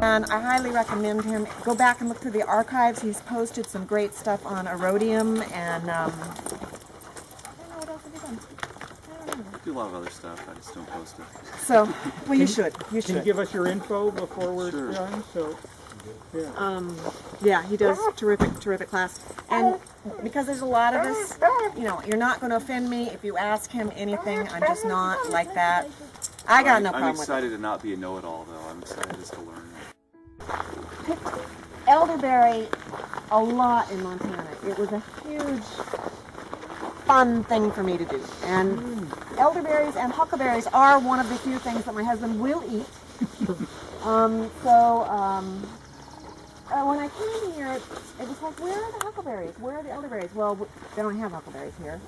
and I highly recommend him. Go back and look through the archives. He's posted some great stuff on erodium and I don't know what else have you done. I don't remember. I do a lot of other stuff. I just don't post it. So, well, you should. You Can you should. give us your info before we're Sure. done? So, yeah. Yeah, he does terrific class. And because there's a lot of us, you know, you're not going to offend me if you ask him anything. I'm just not like that. I got no problem I'm with excited to not be a know-it-all, though. I'm excited just to learn. it. Elderberry a lot in Montana. It was a huge fun thing for me to do. And elderberries and huckleberries are one of the few things that my husband will eat. When I came here, it was like, where are the huckleberries? Where are the elderberries? Well, they don't have huckleberries here.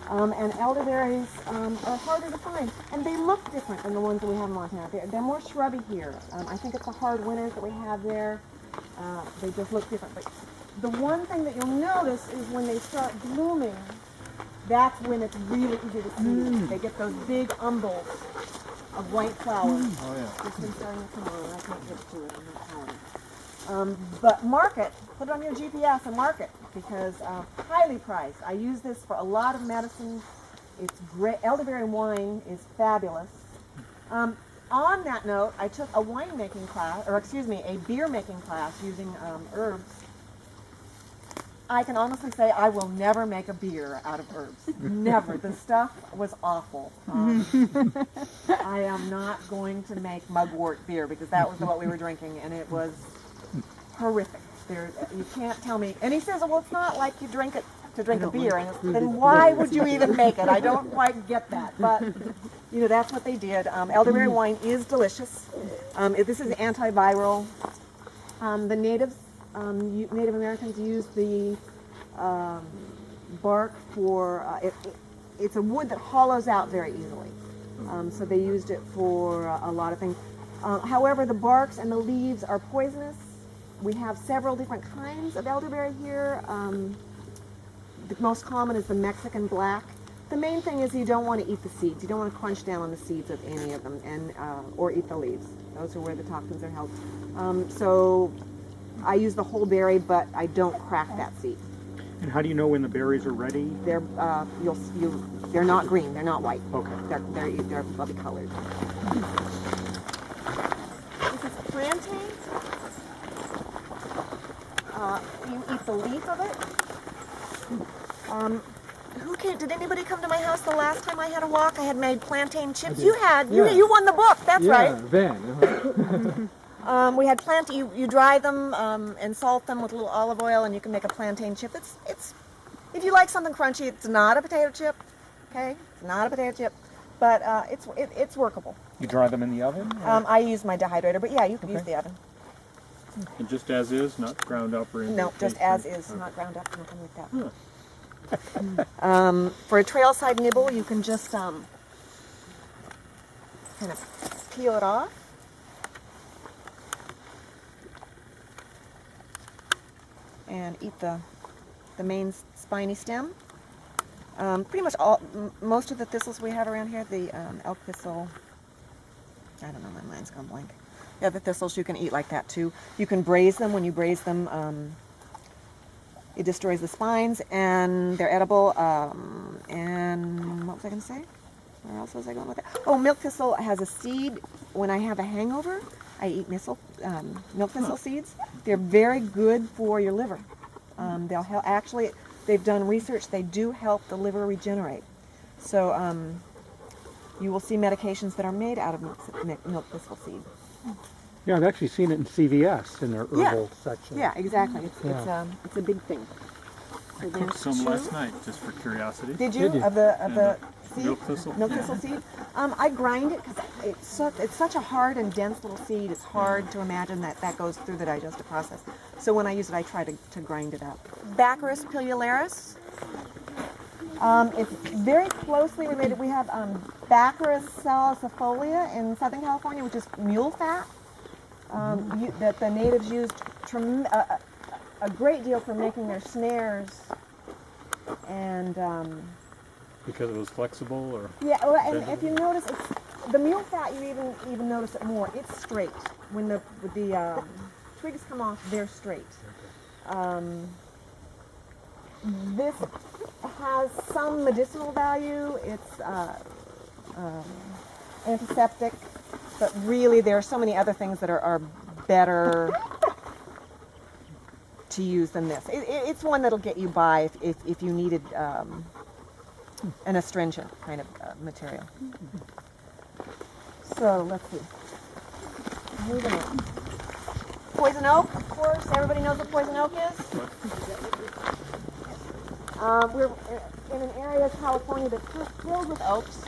And elderberries are harder to find. And they look different than the ones that we have in Montana. They're more shrubby here. I think it's the hard winters that we have there. They just look different. But the one thing that you'll notice is when they start blooming, that's when it's really easy to see. They get those big umbels of white flowers. Oh, yeah. It's been starting to come on. I can't get to it. I'm not telling you. But mark it, put it on your GPS and mark it, because highly priced. I use this for a lot of medicine. It's great. Elderberry wine is fabulous. On that note, I took a winemaking class, or excuse me, a beer making class using herbs. I can honestly say I will never make a beer out of herbs. Never. The stuff was awful. I am not going to make mugwort beer, because that was what we were drinking, and it was horrific. You can't tell me. And he says, well, it's not like you drink it to drink a beer. And then why would you even make it? I don't quite get that. But, you know, that's what they did. Elderberry wine is delicious. This is antiviral. The natives, Native Americans use the bark for, it's a wood that hollows out very easily. So they used it for a lot of things. However, the barks and the leaves are poisonous. We have several different kinds of elderberry here. The most common is the Mexican black. The main thing is you don't want to eat the seeds. You don't want to crunch down on the seeds of any of them, and or eat the leaves. Those are where the toxins are held. So I use the whole berry, but I don't crack that seed. And how do you know when the berries are ready? They're they're not green. They're not white. Okay. They're bubbly colored. This is plantain. You eat the leaf of it. Did anybody come to my house the last time I had a walk? I had made plantain chips. You had. Yeah. You won the book. That's right. Van. We had plantain. You dry them and salt them with a little olive oil, and you can make a plantain chip. It's if you like something crunchy, it's not a potato chip. Okay, it's not a potato chip, but it's workable. You dry them in the oven? I use my dehydrator, but yeah, you can use the oven. And just as is, not ground up or anything? No, just as is, not ground up, nothing like that. For a trailside nibble, you can just kind of peel it off. And eat the main spiny stem. Pretty much most of the thistles we have around here, the elk thistle, I don't know, my mind's gone blank. Yeah, the thistles you can eat like that too. You can braise them. When you braise them, it destroys the spines, and they're edible. And what was I going to say? Where else was I going with that? Oh, milk thistle has a seed. When I have a hangover, I eat milk thistle seeds. They're very good for your liver. They'll help. Actually, they've done research. They do help the liver regenerate. So you will see medications that are made out of milk thistle seed. Yeah, I've actually seen it in CVS in their herbal section. Yeah, exactly. It's a big thing. So I cooked some last night, just for curiosity. Did you? Of the seed? Milk thistle? Milk thistle seed? I grind it because it's such a hard and dense little seed. It's hard to imagine that goes through the digestive process. So when I use it, I try to grind it up. Baccharis pilularis. It's very closely related. We have Baccharis salicifolia in Southern California, which is mule fat that the natives used a great deal for making their snares. And because it was flexible, or yeah, well, and if you notice, the mule fat, you even notice it more. It's straight. When the twigs come off, they're straight. This has some medicinal value. It's antiseptic, but really there are so many other things that are better to use than this. It's one that'll get you by if you needed an astringent kind of material. So let's see. Moving on. Poison oak, of course. Everybody knows what poison oak is. We're in an area of California that's filled with oaks.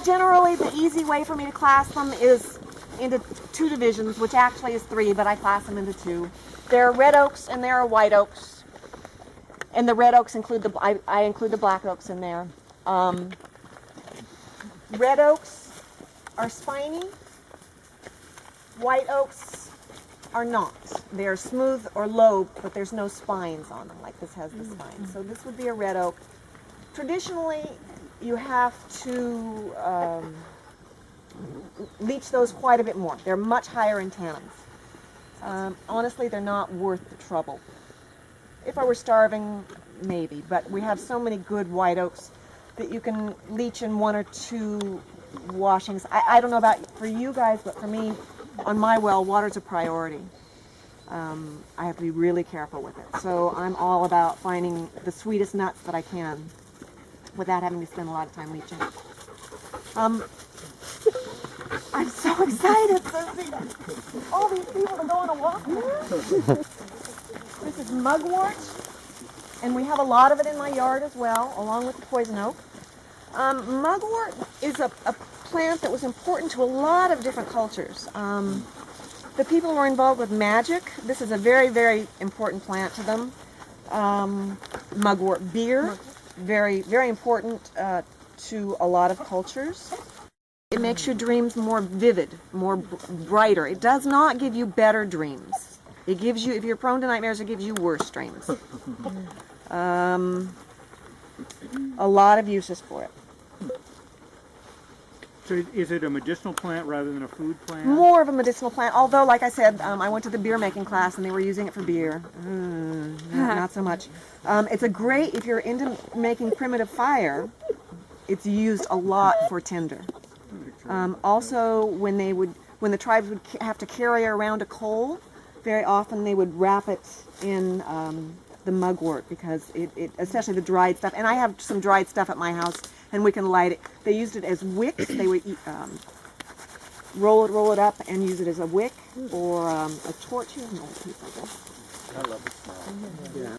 Generally, the easy way for me to class them is into two divisions, which actually is three, but I class them into two. There are red oaks and there are white oaks. And the red oaks include I include the black oaks in there. Red oaks are spiny. White oaks are not. They are smooth or lobed, but there's no spines on them, like this has the spines. So this would be a red oak. Traditionally, you have to leach those quite a bit more. They're much higher in tannins. Honestly, they're not worth the trouble. If I were starving, maybe, but we have so many good white oaks that you can leach in one or two washings. I don't know about for you guys, but for me, on my well, water's a priority. I have to be really careful with it. So I'm all about finding the sweetest nuts that I can without having to spend a lot of time leaching. I'm so excited to see all these people to go on a walk here. This is mugwort, and we have a lot of it in my yard as well, along with the poison oak. Mugwort is a plant that was important to a lot of different cultures. The people who are involved with magic, this is a very, very important plant to them. Mugwort beer, very, very important to a lot of cultures. It makes your dreams more vivid, more brighter. It does not give you better dreams. It gives you, if you're prone to nightmares, it gives you worse dreams. A lot of uses for it. So is it a medicinal plant rather than a food plant? More of a medicinal plant, although, like I said, I went to the beer making class and they were using it for beer. Not so much. It's a great, if you're into making primitive fire, it's used a lot for tinder. Also, when the tribes would have to carry around a coal, very often they would wrap it in the mugwort because it, especially the dried stuff, and I have some dried stuff at my house, and we can light it. They used it as wicks. They would roll it up and use it as a wick or a torch. Here's an old piece of this. I love the smell. Yeah.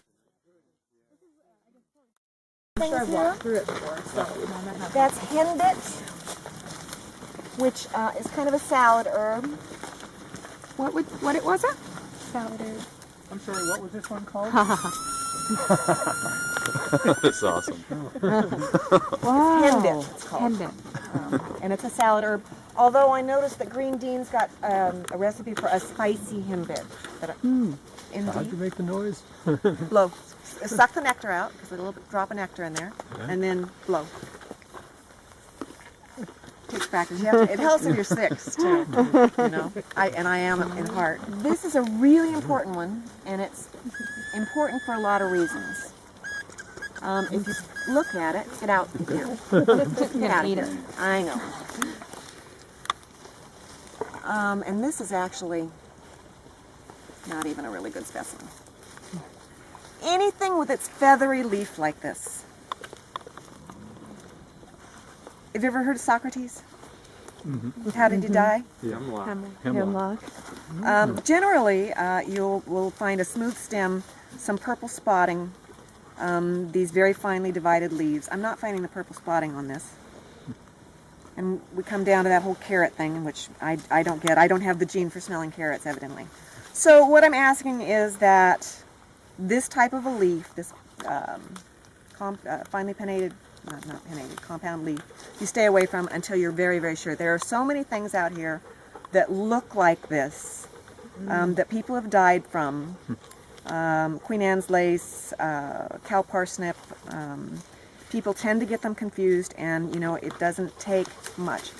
I'm sure I've walked through it before. So that's henbit, which is kind of a salad herb. What was it? Salad herb. I'm sorry, what was this one called? That's awesome. Wow. Henbit, it's called. Henbit. And it's a salad herb. Although I noticed that Green Dean's got a recipe for a spicy henbit. How'd you make the noise? Blow. Suck the nectar out, because a little drop of nectar in there, and then blow. Takes practice. It helps if you're 6 too. You know, I am in heart. This is a really important one, and it's important for a lot of reasons. If you look at it, get out here. Get out of here. I know. And this is actually not even a really good specimen. Anything with its feathery leaf like this. Have you ever heard of Socrates? Mm-hmm. How did he die? Hemlock. Generally, will find a smooth stem, some purple spotting, these very finely divided leaves. I'm not finding the purple spotting on this. And we come down to that whole carrot thing, which I don't get. I don't have the gene for smelling carrots, evidently. So what I'm asking is that this type of a leaf, this finely pinnated, not pinnated, compound leaf, you stay away from until you're very, very sure. There are so many things out here that look like this, that people have died from. Queen Anne's lace, cow parsnip, people tend to get them confused, and it doesn't take much.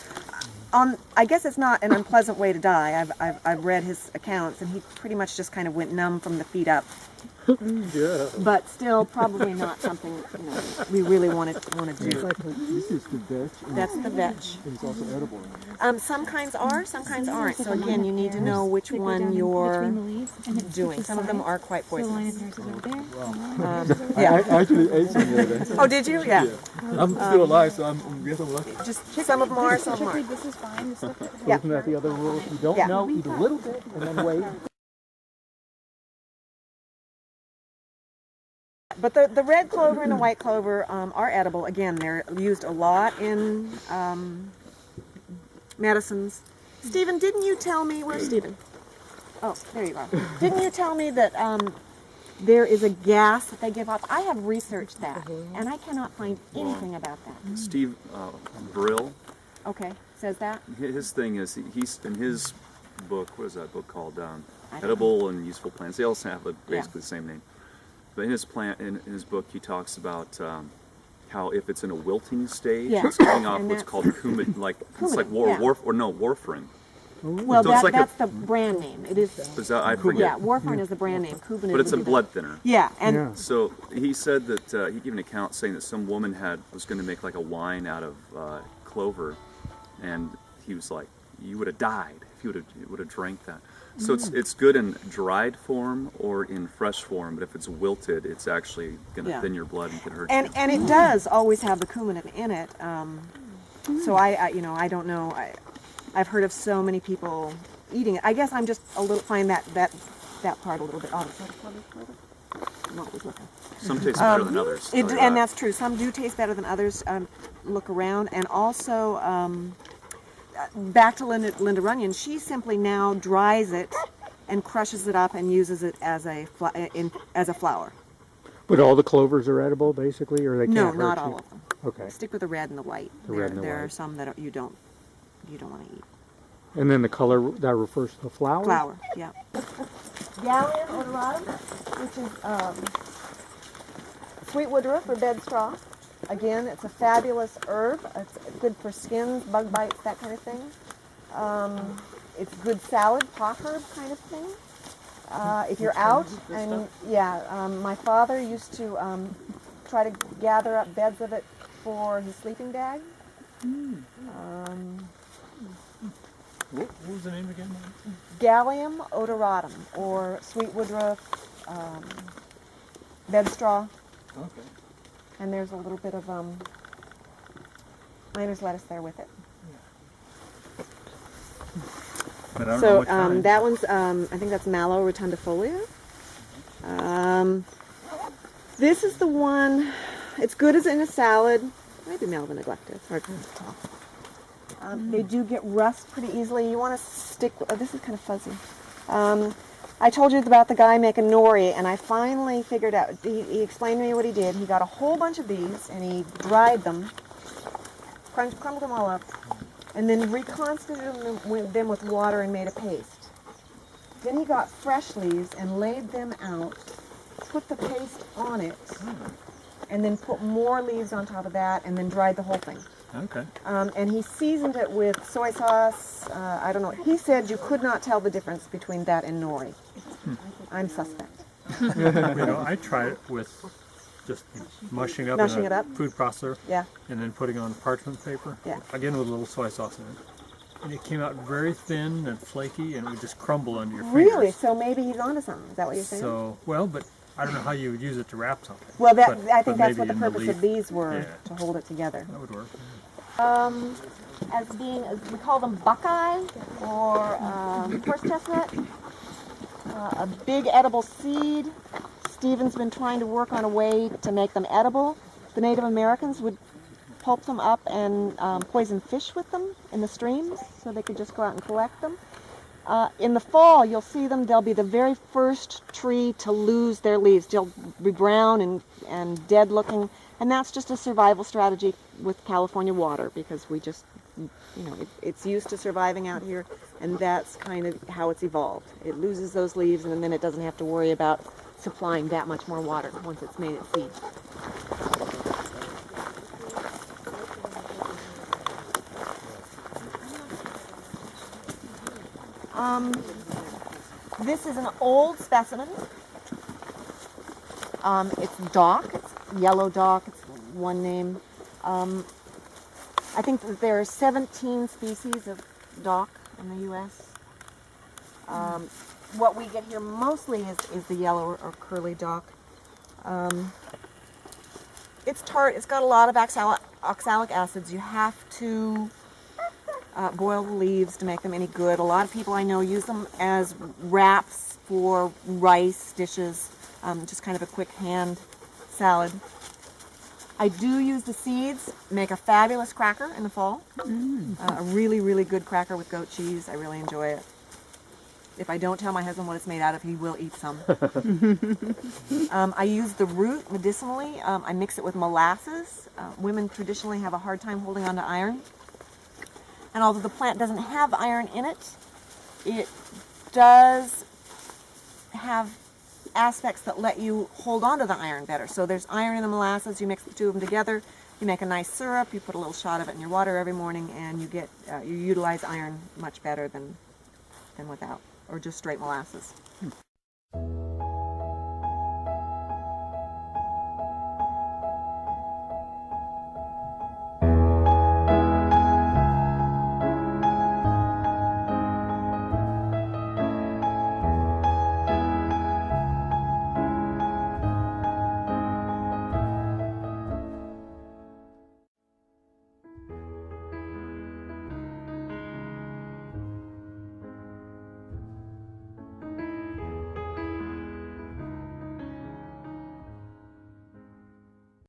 I guess it's not an unpleasant way to die. I've read his accounts, and he pretty much just kind of went numb from the feet up. Yeah. But still, probably not something we really want to do. This is the vetch. That's the vetch. It's also edible. Some kinds are, some kinds aren't. So again, you need to know which one you're doing. Some of them are quite poisonous. I actually ate some the other day. Oh, did you? Yeah. I'm still alive, so I'm guess I'm lucky. Just some of them are, some of them aren't. This is fine. Yeah. Isn't that the other rule? If you don't Yeah. know, eat a little bit and then wait. But the red clover and the white clover are edible. Again, they're used a lot in medicines. Stephen, didn't you tell me, where's Stephen? Oh, there you are. Didn't you tell me that there is a gas that they give off? I have researched that, and I cannot find anything about that. Steve Brill, Okay, says that? his thing is he's in his book. What is that book called? I don't Edible and Useful Plants. They also have basically Yeah. the same name. But in his book, he talks about how if it's in a wilting stage, Yeah. it's giving off And what's that's- called it's like yeah. warfarin. Well, So it's like that's the brand name. It is. Is that, I Yeah, forget. warfarin is the brand name. Coumadin But it's a would be the- blood thinner. Yeah, and Yeah. So he said that he gave an account saying that some woman was going to make like a wine out of clover, and he was like, "You would have died if you would have drank that." So it's good in dried form or in fresh form, but if it's wilted, it's actually going to Yeah. thin your blood and can hurt And you. it does always have the coumadin in it. So I don't know. I've heard of so many people eating it. I guess I'm just find that part a little bit odd. I'm always looking. Some taste better than others. I'll tell you And that. that's true. Some do taste better than others. Look around, and also back to Linda Runyon. She simply now dries it and crushes it up and uses it as a flour. But all the clovers are edible, basically, or they can't No, hurt not you? all of them. Okay. Stick with the red and the white. The red and the there are white. some that you don't want to eat. And then the color, that refers to the flower? Flour, yeah. Gallium odoratum, which is sweet woodruff or bed straw. Again, it's a fabulous herb. It's good for skins, bug bites, that kind of thing. It's good salad, pot herb kind of thing. If you're out, and my father used to try to gather up beds of it for his sleeping bag. What was the name again? Gallium odoratum, or sweet woodruff, bed straw, Okay. and there's a little bit of miner's lettuce there with it. But I don't know So what kind. that one's, I think that's Mallow rotundifolia. This is the one, it's good as in a salad. Maybe Malva neglecta, it's hard to tell. They do get rust pretty easily. You want to stick, this is kind of fuzzy. I told you about the guy making nori, and I finally figured out, he explained to me what he did. He got a whole bunch of these, and he dried them, crumbled them all up, and then reconstituted them with water and made a paste. Then he got fresh leaves and laid them out, put the paste on it, and then put more leaves on top of that, and then dried the whole thing. Okay. And he seasoned it with soy sauce. I don't know. He said you could not tell the difference between that and nori. I'm suspect. I tried it with just mushing up Mushing in it a up? food processor Yeah. and then putting on parchment paper. Yeah. Again with a little soy sauce in it. And it came out very thin and flaky and it would just crumble under your fingers. Really? So maybe he's onto something. Is that what you're saying? So, but I don't know how you would use it to wrap something. Well, But- I think but that's what maybe the in purpose leaf. of these were, Yeah. to hold it together. That would work. As we call them buckeye or horse chestnut, a big edible seed. Stephen's been trying to work on a way to make them edible. The Native Americans would pulp them up and poison fish with them in the streams so they could just go out and collect them. In the fall, you'll see them. They'll be the very first tree to lose their leaves. They'll be brown and dead looking, and that's just a survival strategy with California water because we just, it's used to surviving out here, and that's kind of how it's evolved. It loses those leaves, and then it doesn't have to worry about supplying that much more water once it's made its seed. This is an old specimen. It's dock. It's yellow dock. It's one name. I think that there are 17 species of dock in the U.S. What we get here mostly is the yellow or curly dock. It's tart. It's got a lot of oxalic acids. You have to boil the leaves to make them any good. A lot of people I know use them as wraps for rice dishes, just kind of a quick hand salad. I do use the seeds, make a fabulous cracker in the fall. A really, really good cracker with goat cheese. I really enjoy it. If I don't tell my husband what it's made out of, he will eat some. I use the root medicinally. I mix it with molasses. Women traditionally have a hard time holding on to iron. And although the plant doesn't have iron in it, it does have aspects that let you hold on to the iron better. So there's iron in the molasses. You mix the two of them together. You make a nice syrup. You put a little shot of it in your water every morning, and you get you utilize iron much better than without, or just straight molasses.